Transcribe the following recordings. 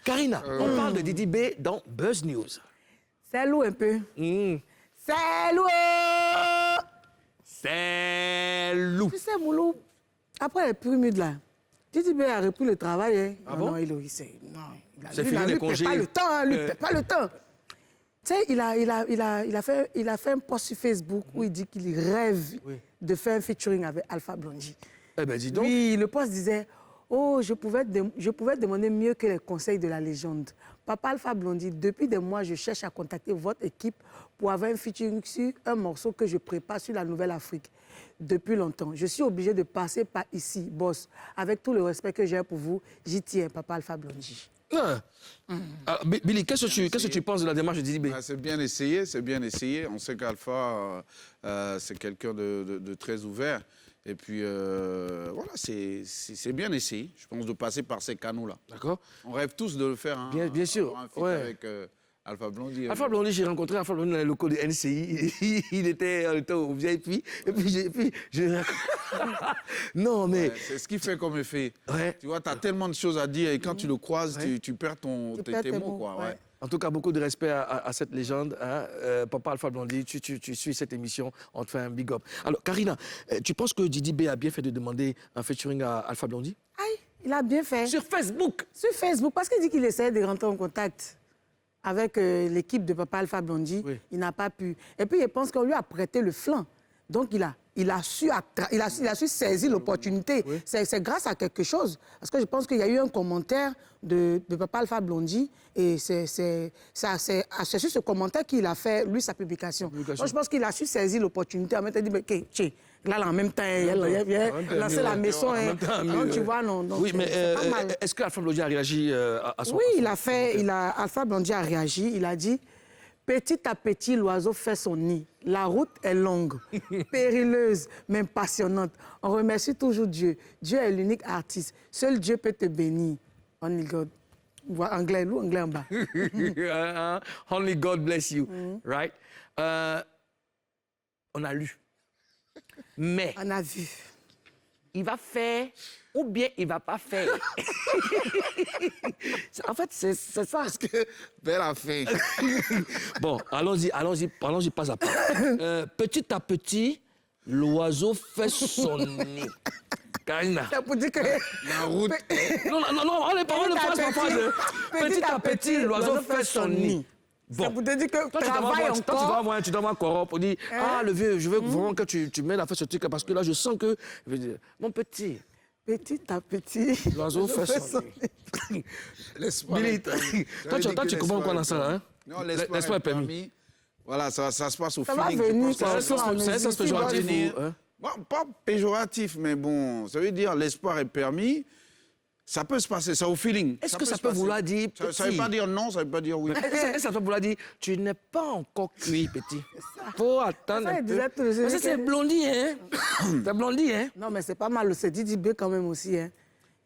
Karina, on parle de Didi B dans Buzz News. C'est lourd un peu. C'est lourd. C'est loup. Tu sais, Moulou, après les pyramides là, Didi B a repris le travail. Hein. Ah bon? Non, il C'est fini les congés. Pas le temps, hein, lui, pas le temps. Tu sais, il a fait un post sur Facebook où il dit qu'il rêve de faire un featuring avec Alpha Blondy. Eh ben, dis donc. Oui, le post disait, oh, je pouvais demander mieux que les conseils de la légende. Papa Alpha Blondy, depuis des mois, je cherche à contacter votre équipe pour avoir un featuring sur un morceau que je prépare sur la Nouvelle-Afrique. Depuis longtemps, je suis obligé de passer par ici, boss. Avec tout le respect que j'ai pour vous, j'y tiens, Papa Alpha Blondy. Ah. Ah, Billy, qu'est-ce que tu penses de la démarche de Didi B? C'est bien essayé, c'est bien essayé. On sait qu'Alpha, c'est quelqu'un de très ouvert. Et puis, voilà, c'est bien essayé, je pense, de passer par ces canaux-là. D'accord. On rêve tous de le faire. Hein, bien sûr. Un feat avec Alpha Blondy. Alpha Blondy, j'ai rencontré Alpha Blondy dans les locaux de NCI. il était au VIP. Et puis, non, mais... Ouais, c'est ce qui fait comme effet. Ouais. Tu vois, tu as tellement de choses à dire et quand tu le croises, tu perds tes mots. Quoi, ouais. En tout cas, beaucoup de respect à cette légende. Hein. Papa Alpha Blondy, tu suis cette émission, on te fait un big up. Alors, Karina, tu penses que Didi B a bien fait de demander un featuring à Alpha Blondy? Aïe, il a bien fait. Sur Facebook? Sur Facebook, parce qu'il dit qu'il essaie de rentrer en contact avec l'équipe de Papa Alpha Blondy. Oui. Il n'a pas pu. Et puis, il pense qu'on lui a prêté le flanc. Donc, il a su saisir l'opportunité. Oui. C'est grâce à quelque chose. Parce que je pense qu'il y a eu un commentaire de Papa Alpha Blondy et c'est sur ce commentaire qu'il a fait, lui, sa publication. Donc, je pense qu'il a su saisir l'opportunité. En même temps, il dit, OK, tiens, là, en même temps, il a lancé la maison. Donc, tu vois, non. Donc, oui, mais pas mal. est-ce que Alpha Blondy a réagi à son... Oui, Alpha Blondy a réagi. Il a dit... Petit à petit, l'oiseau fait son nid. La route est longue, périleuse, mais passionnante. On remercie toujours Dieu. Dieu est l'unique artiste. Seul Dieu peut te bénir. Only God. Anglais en bas. Only God bless you. Right? On a lu. Mais On a vu. il va faire ou bien il va pas faire. En fait, c'est ça. Parce que, vers la fin. Bon, allons-y pas à pas. Petit à petit, l'oiseau fait son nid. Karina. C'est pour dire que... La route. Non, on est pas phrase par phrase. Petit à petit, l'oiseau fait son nid. Bon. C'est pour te dire que toi, tu dois m'en corrompre pour dire, ah, le vieux, je veux vraiment que tu m'aides à faire ce truc parce que là, je sens que... Je veux dire, mon petit... Petit à petit, l'oiseau fait son nid. Billy, toi, tu comprends quoi dans ça, hein? Non, l'espoir est permis. Voilà, ça se passe au feeling. Ça va venir, ça se péjoratif. Bon, pas péjoratif, mais bon, ça veut dire l'espoir est permis. Ça peut se passer, ça au feeling. Est-ce que ça peut vouloir dire petit? Ça ne veut pas dire non, ça ne veut pas dire oui. Est-ce que ça peut vouloir dire tu n'es pas encore cuit, petit? Faut attendre un peu. Parce que c'est Blondy, hein? C'est Blondy, hein? Non, mais c'est pas mal, c'est Didi B quand même aussi, hein?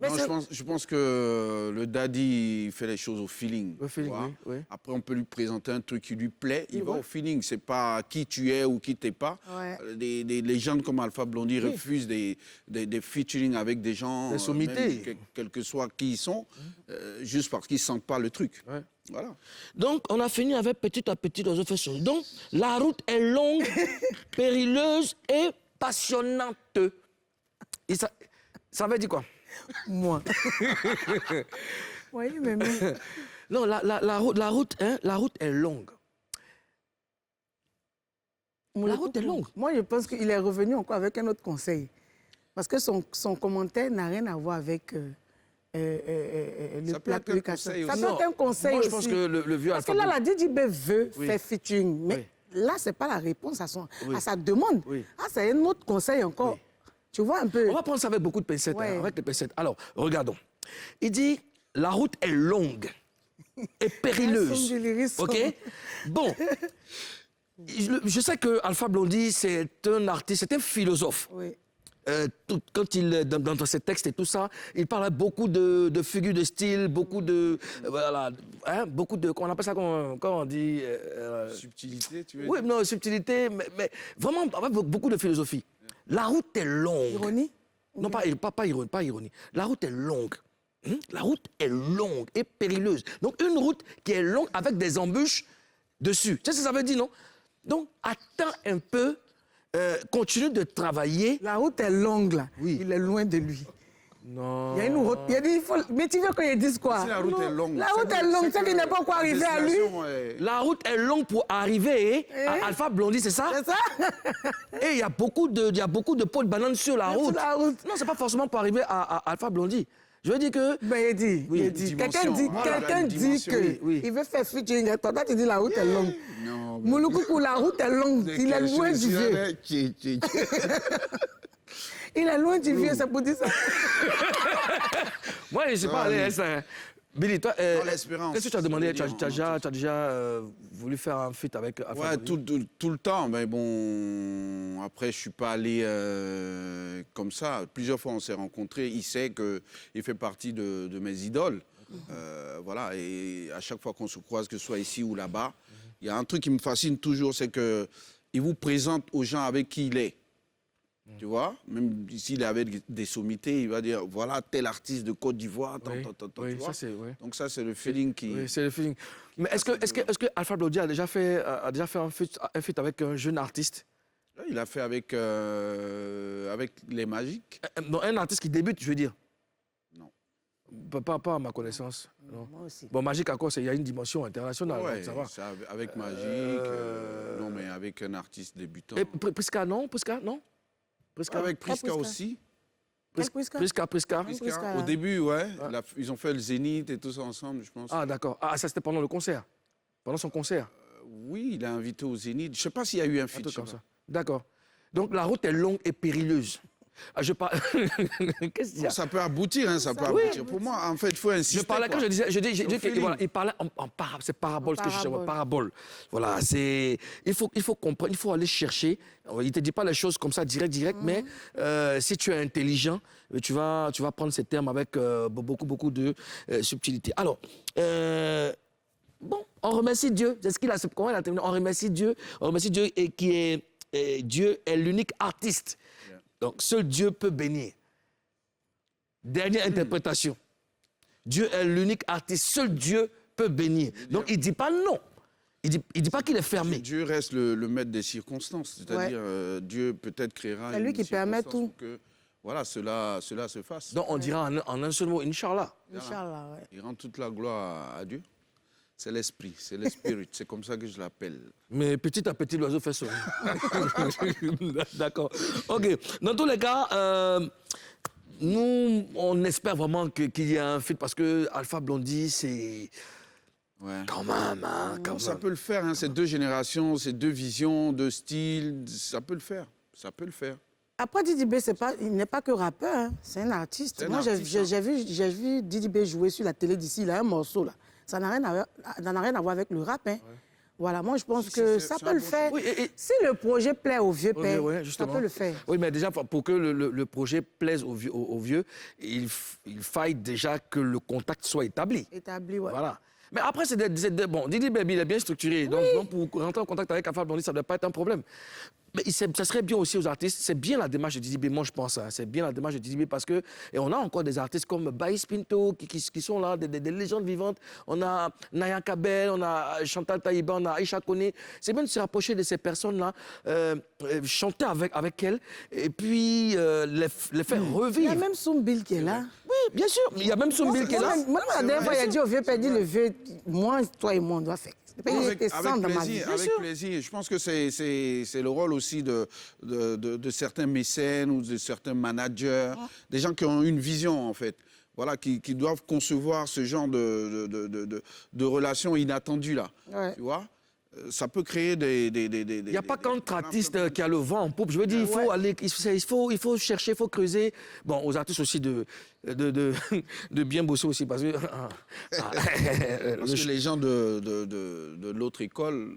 Non, je pense que le daddy il fait les choses au feeling. Au feeling, oui. Après, on peut lui présenter un truc qui lui plaît. Il va au feeling. C'est pas qui tu es ou qui t'es pas. Ouais. Des légendes comme Alpha Blondy refusent des featuring avec des gens, des sommités, quels que soient qui ils sont, juste parce qu'ils ne sentent pas le truc. Ouais. Voilà. Donc, on a fini avec petit à petit l'oiseau fait son nid. Donc, la route est longue, périleuse et passionnante. Et ça veut dire quoi? Moi. Oui, mais... Non, la route est longue. La route est longue. Moi, je pense qu'il est revenu encore avec un autre conseil. Parce que son commentaire n'a rien à voir avec la publication. Ça peut être un conseil moi, aussi. Je pense que le vieux Parce que là, la Didi B veut faire featuring. Mais là, ce n'est pas la réponse à sa demande. Oui. Ah, c'est un autre conseil encore. Oui. Tu vois un peu. On va prendre ça avec beaucoup de pincettes. Hein, avec les pincettes. Alors, regardons. Il dit, la route est longue et périleuse. OK? Bon. Je sais que Alpha Blondy, c'est un artiste, c'est un philosophe. Oui. Quand dans ses textes et tout ça, il parle beaucoup de figures de style, beaucoup de... voilà, hein, beaucoup de... On appelle ça comment on dit... subtilité, tu veux dire? Oui, non, subtilité, mais vraiment avec beaucoup de philosophie. La route est longue. Ironie? Non, pas ironie. La route est longue La route est longue et périleuse. Donc, une route qui est longue avec des embûches dessus. Tu sais ce que ça veut dire, non? Donc, attends un peu, continue de travailler. La route est longue, là. Oui. Il est loin de lui. Non. Il y a une route. Il a dit, il faut... Mais tu veux qu'ils disent quoi? Si la route est longue. La route est longue, c'est qu'il n'est pas encore arrivé à lui. La route est longue pour arriver à Alpha Blondy, c'est ça? C'est ça? Et il y a beaucoup de pots de banane sur la route. Sur la route. Non, c'est pas forcément pour arriver à Alpha Blondy. Je veux dire que... Ben, il dit. Oui, il dit. dimension. Quelqu'un dit que oui. il veut faire featuring avec toi. Toi, tu dis la route est longue. Non. Mouloukoukou, la route est longue. Il est loin du vieux. Il est loin du vieux, c'est pour dire ça. Moi, je ne suis pas allé à ça. Billy, toi, l'espérance. qu'est-ce que tu as demandé? Tu C'est-à-dire, as déjà voulu faire un feat avec Alpha Ouais, Blondy? tout le temps. Mais bon, après, je ne suis pas allé comme ça. Plusieurs fois, on s'est rencontrés. Il sait qu'il fait partie de mes idoles. Voilà. Et à chaque fois qu'on se croise, que ce soit ici ou là-bas, il y a un truc qui me fascine toujours, c'est qu'il vous présente aux gens avec qui il est. Tu vois, même s'il est avec des sommités, il va dire voilà tel artiste de Côte d'Ivoire. Oui, tu vois. ça c'est... Oui. Donc ça, c'est le feeling qui... Oui, c'est le feeling. Mais est-ce que Alpha Blondy a déjà fait un feat avec un jeune artiste? Il a fait avec Les Magiques. Non, un artiste qui débute, je veux dire. Non. Pas à ma connaissance. Non. Moi aussi. Bon, Magique, à quoi? Il y a une dimension internationale, Ouais, donc ça va. c'est avec Magique. Non, mais avec un artiste débutant. Et Priska, non? Priska, non? Priska? Avec Priska Priska. aussi. Priska. Priska, Priska, au début, ouais. Ouais. Ils ont fait le Zénith et tout ça ensemble, je pense. Ah, d'accord. Ah, ça, c'était pendant le concert? Pendant son concert? Oui, il a invité au Zénith. Je ne sais pas s'il y a eu un Un feat. truc comme ça. D'accord. Donc, la route est longue et périleuse. Ah, je parle... Qu'est-ce qu'il y a? Ça peut aboutir, hein, ça peut aboutir. Pour moi, en fait, il faut insister. Je parlais, quand quoi. je dis au feeling. voilà, il parlait en parabole, c'est parabole, ce que je cherche, parabole. Voilà, c'est, il faut comprendre, il faut aller chercher. Il ne te dit pas les choses comme ça, direct, mais si tu es intelligent, tu vas prendre ces termes avec beaucoup de subtilité. Alors, bon, on remercie Dieu. C'est ce qu'il a, comment il a terminé. On remercie Dieu et qui est, Dieu est l'unique artiste. Donc, seul Dieu peut bénir. Dernière interprétation. Dieu est l'unique artiste. Seul Dieu peut bénir. Donc, il ne dit pas non. Il dit pas qu'il est fermé. Dieu reste le maître des circonstances. C'est-à-dire, Dieu peut-être créera C'est lui qui permet circonstance tout. pour que voilà, cela se fasse. Donc, on dira en un seul mot, Inch'Allah. Inch'Allah, ouais. Il rend toute la gloire à Dieu. C'est l'esprit, c'est l'esprit. C'est comme ça que je l'appelle. Mais petit à petit, l'oiseau fait son. D'accord. OK. Dans tous les cas, nous, on espère vraiment qu'il y a un feat parce que Alpha Blondy, c'est... Ouais. Quand même, hein, quand Ça même. peut le faire, hein, ces deux générations, ces deux visions, deux styles, ça peut le faire. Ça peut le faire. Après, Didi B, il n'est pas que rappeur, hein. C'est un artiste. C'est un Moi, artiste, j'ai vu Didi B jouer sur la télé d'ici, il a un morceau, là. Ça n'a rien à voir avec le rap, hein. Ouais. Voilà, moi, je pense que ça peut le faire. Oui, et... Si le projet plaît au vieux père, ça peut le faire. Oui, mais déjà, pour que le projet plaise aux vieux, il faille déjà que le contact soit établi. Établi, ouais. Voilà. Mais après, bon, Didi Baby, il est bien structuré. Donc, pour rentrer en contact avec Alpha Blondy, ça ne doit pas être un problème. Mais ça serait bien aussi aux artistes. C'est bien la démarche de Didi B, moi, je pense. Hein. C'est bien la démarche de Didi B parce que... Et on a encore des artistes comme Baïs Pinto qui sont là, des légendes vivantes. On a Naya Kabel, on a Chantal Taïba, on a Aïcha Koné. C'est bien de se rapprocher de ces personnes-là, chanter avec elles, et puis les faire revivre. Il y a même Soumbil qui est là. Oui, bien sûr. Il y a même Soumbil qui est là. Moi, la dernière fois, il a dit au vieux père, dit le vieux, moi, toi et moi, on doit faire. Avec plaisir. Je pense que c'est le rôle aussi de certains mécènes ou de certains managers, des gens qui ont une vision, en fait. Voilà, qui doivent concevoir ce genre de relations inattendues, là. Ouais. Tu vois? Ça peut créer des... Il n'y a pas qu'entre artistes qui a le vent en poupe. Je veux dire, il faut aller, il faut chercher, il faut creuser. Bon, aux artistes aussi de bien bosser aussi. Parce que, parce que les gens de l'autre école,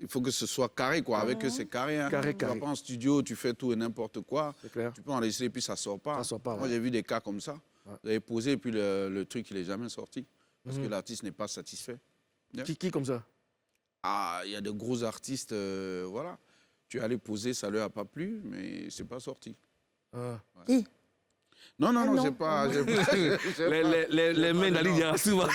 il faut que ce soit carré, quoi. Avec eux, c'est carré. Hein. Carré. Tu vas pas en studio, tu fais tout et n'importe quoi. C'est clair. Tu peux en laisser et puis ça sort pas. Ça sort pas. Moi, j'ai vu des cas comme ça. Ouais. Vous avez posé et puis le truc, il n'est jamais sorti. Parce que l'artiste n'est pas satisfait. Qui comme ça? Ah, il y a de gros artistes, voilà. Tu es allé poser, ça ne leur a pas plu, mais c'est pas sorti. Qui? Non, non. j'ai pas... Les mains d'Ali Dia, souvent.